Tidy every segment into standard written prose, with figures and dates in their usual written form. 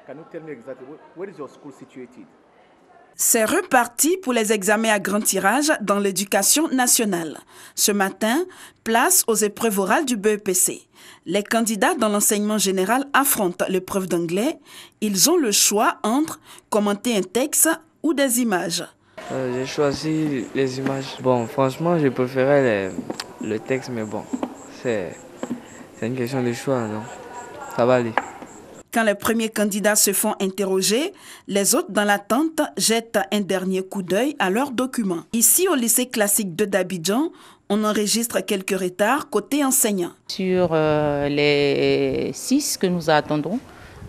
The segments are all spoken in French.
Can you tell me exactly where is your school situated? C'est reparti pour les examens à grand tirage dans l'éducation nationale. Ce matin, place aux épreuves orales du BEPC. Les candidats dans l'enseignement général affrontent l'épreuve d'anglais. Ils ont le choix entre commenter un texte ou des images. J'ai choisi les images. Bon, franchement, je préférais le texte, mais bon, c'est une question de choix, donc ça va aller. Quand les premiers candidats se font interroger, les autres dans l'attente jettent un dernier coup d'œil à leurs documents. Ici, au lycée classique d'Abidjan, on enregistre quelques retards côté enseignants. Sur les 6 que nous attendons,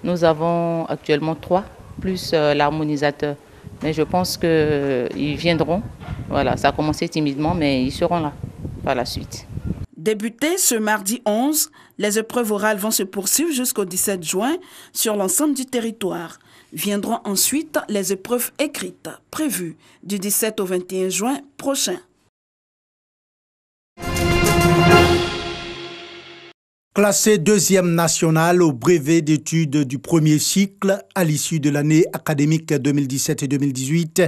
nous avons actuellement 3, plus l'harmonisateur. Mais je pense qu'ils viendront. Voilà, ça a commencé timidement, mais ils seront là par la suite. Débuté ce mardi 11, les épreuves orales vont se poursuivre jusqu'au 17 juin sur l'ensemble du territoire. Viendront ensuite les épreuves écrites, prévues du 17 au 21 juin prochain. Classé deuxième national au brevet d'études du premier cycle à l'issue de l'année académique 2017 et 2018,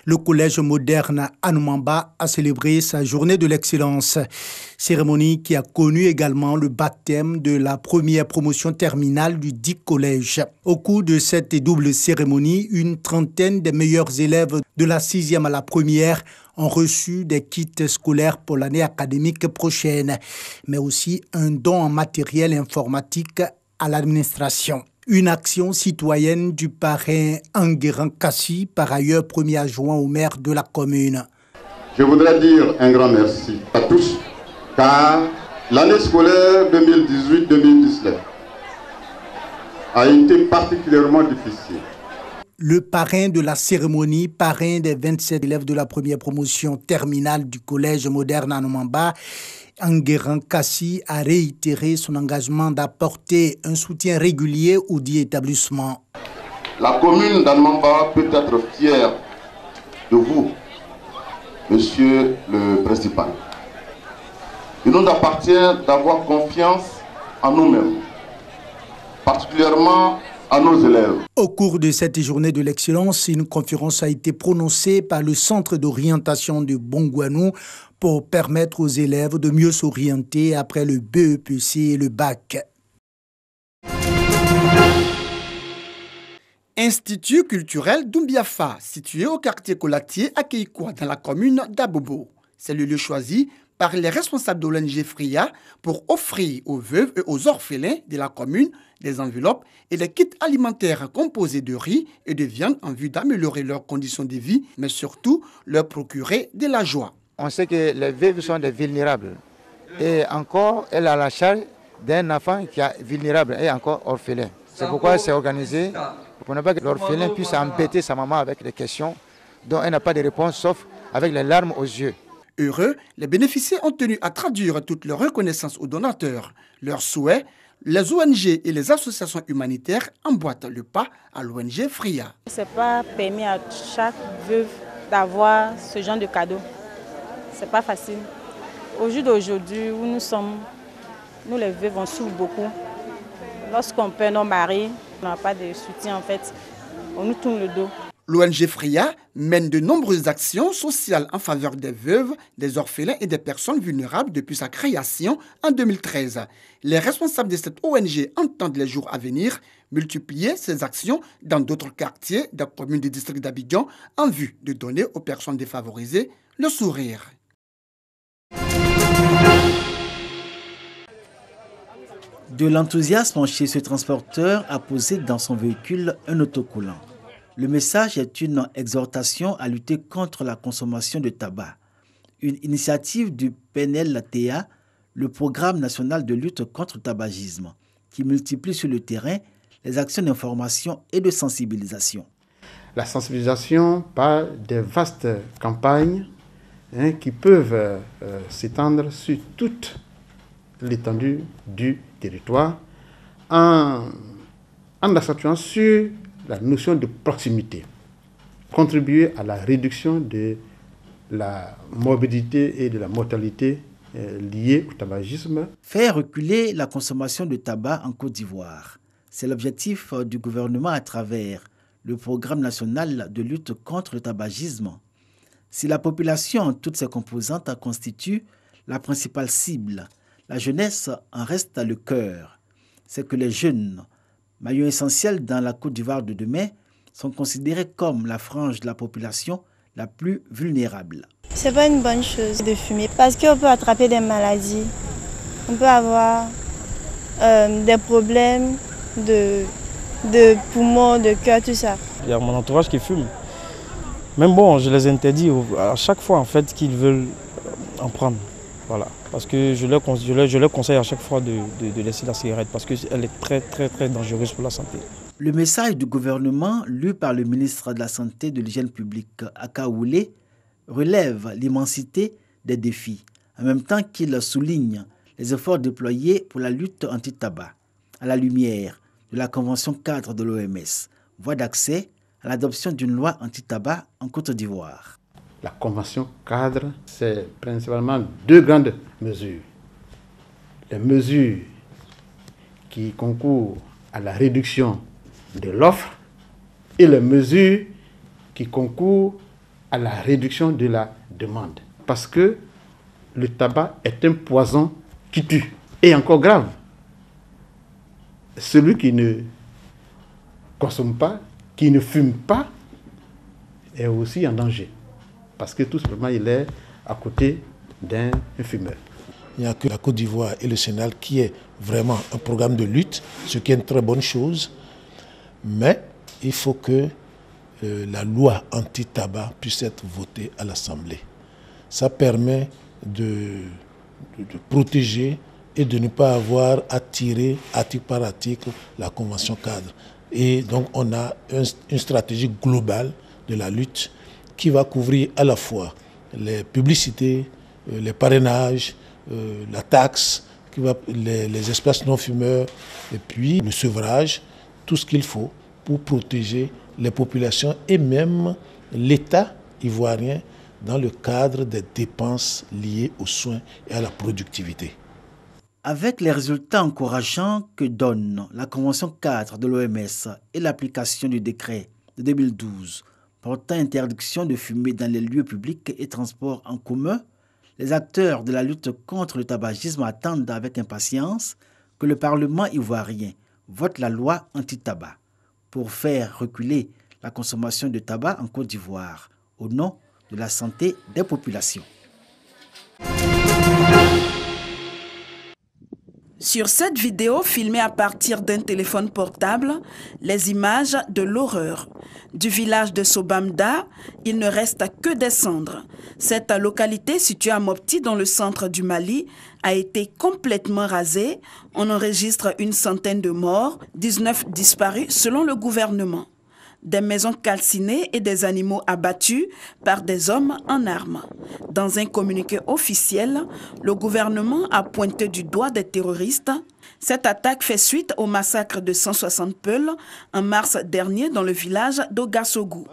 le collège moderne Anoumamba a célébré sa journée de l'excellence. Cérémonie qui a connu également le baptême de la première promotion terminale du dit collège. Au cours de cette double cérémonie, une trentaine des meilleurs élèves de la 6e à la première ont reçu des kits scolaires pour l'année académique prochaine, mais aussi un don en matériel informatique à l'administration. Une action citoyenne du parrain Enguerrand Kassi, par ailleurs premier adjoint au maire de la commune. Je voudrais dire un grand merci à tous, car l'année scolaire 2018-2019 a été particulièrement difficile. Le parrain de la cérémonie, parrain des 27 élèves de la première promotion terminale du collège moderne Anoumamba, Enguerrand Kassi a réitéré son engagement d'apporter un soutien régulier au dit établissement. La commune d'Anoumamba peut être fière de vous, monsieur le principal. Il nous appartient d'avoir confiance en nous-mêmes, particulièrement à nos élèves. Au cours de cette journée de l'excellence, une conférence a été prononcée par le centre d'orientation de Bongouanou pour permettre aux élèves de mieux s'orienter après le BEPC et le bac. Institut culturel d'Oumbiafa, situé au quartier Colatier à Keikoua, dans la commune d'Abobo. C'est le lieu choisi par les responsables de l'ONG FRIA pour offrir aux veuves et aux orphelins de la commune des enveloppes et des kits alimentaires composés de riz et de viande en vue d'améliorer leurs conditions de vie, mais surtout leur procurer de la joie. On sait que les veuves sont des vulnérables. Et encore, elle a la charge d'un enfant qui est vulnérable et encore orphelin. C'est pourquoi c'est organisé pour ne pas que l'orphelin puisse embêter sa maman avec des questions dont elle n'a pas de réponse sauf avec les larmes aux yeux. Heureux, les bénéficiaires ont tenu à traduire toute leur reconnaissance aux donateurs. Leurs souhaits, les ONG et les associations humanitaires emboîtent le pas à l'ONG FRIA. Ce n'est pas permis à chaque veuve d'avoir ce genre de cadeau. Ce n'est pas facile. Au jour d'aujourd'hui où nous sommes, nous les veuves, on souffre beaucoup. Lorsqu'on perd nos maris, on n'a pas de soutien en fait. On nous tourne le dos. L'ONG FRIA mène de nombreuses actions sociales en faveur des veuves, des orphelins et des personnes vulnérables depuis sa création en 2013. Les responsables de cette ONG entendent les jours à venir multiplier ces actions dans d'autres quartiers des communes du district d'Abidjan en vue de donner aux personnes défavorisées le sourire. De l'enthousiasme chez ce transporteur a posé dans son véhicule un autocollant. Le message est une exhortation à lutter contre la consommation de tabac. Une initiative du PNLTA, le Programme national de lutte contre le tabagisme, qui multiplie sur le terrain les actions d'information et de sensibilisation. La sensibilisation par des vastes campagnes qui peuvent s'étendre sur toute l'étendue du territoire en accentuant sur la notion de proximité, contribuer à la réduction de la morbidité et de la mortalité liée au tabagisme. Faire reculer la consommation de tabac en Côte d'Ivoire. C'est l'objectif du gouvernement à travers le programme national de lutte contre le tabagisme. Si la population en toutes ses composantes constitue la principale cible, la jeunesse en reste le cœur. C'est que les jeunes, maillon essentiel dans la Côte d'Ivoire de demain, sont considérés comme la frange de la population la plus vulnérable. C'est pas une bonne chose de fumer parce qu'on peut attraper des maladies, on peut avoir des problèmes de poumons, de cœur, tout ça. Il y a mon entourage qui fume. Même bon, je les interdis à chaque fois en fait qu'ils veulent en prendre. Voilà. Parce que je leur conseille à chaque fois de laisser la cigarette parce qu'elle est très dangereuse pour la santé. Le message du gouvernement, lu par le ministre de la Santé et de l'Hygiène publique, Aka Oulé, relève l'immensité des défis, en même temps qu'il souligne les efforts déployés pour la lutte anti-tabac, à la lumière de la Convention cadre de l'OMS, voie d'accès à l'adoption d'une loi anti-tabac en Côte d'Ivoire. La Convention cadre, c'est principalement deux grandes mesures. Les mesures qui concourent à la réduction de l'offre et les mesures qui concourent à la réduction de la demande. Parce que le tabac est un poison qui tue. Et encore grave, celui qui ne consomme pas, qui ne fume pas, est aussi en danger. Parce que tout simplement, il est à côté d'un fumeur. Il n'y a que la Côte d'Ivoire et le Sénégal qui est vraiment un programme de lutte, ce qui est une très bonne chose. Mais il faut que la loi anti-tabac puisse être votée à l'Assemblée. Ça permet de protéger et de ne pas avoir à tirer article par article la Convention cadre. Et donc on a une stratégie globale de la lutte qui va couvrir à la fois les publicités, les parrainages, la taxe, les espaces non-fumeurs, et puis le sevrage, tout ce qu'il faut pour protéger les populations et même l'État ivoirien dans le cadre des dépenses liées aux soins et à la productivité. Avec les résultats encourageants que donne la Convention 4 de l'OMS et l'application du décret de 2012 portant interdiction de fumer dans les lieux publics et transports en commun, les acteurs de la lutte contre le tabagisme attendent avec impatience que le Parlement ivoirien vote la loi anti-tabac pour faire reculer la consommation de tabac en Côte d'Ivoire au nom de la santé des populations. Sur cette vidéo filmée à partir d'un téléphone portable, les images de l'horreur. Du village de Sobamda, il ne reste que des cendres. Cette localité située à Mopti dans le centre du Mali a été complètement rasée. On enregistre une centaine de morts, 19 disparus selon le gouvernement. Des maisons calcinées et des animaux abattus par des hommes en armes. Dans un communiqué officiel, le gouvernement a pointé du doigt des terroristes. Cette attaque fait suite au massacre de 160 Peuls en mars dernier dans le village d'Ogassogou.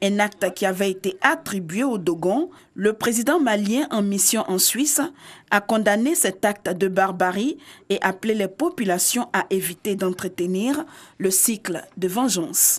Un acte qui avait été attribué au Dogon. Le président malien en mission en Suisse a condamné cet acte de barbarie et appelé les populations à éviter d'entretenir le cycle de vengeance.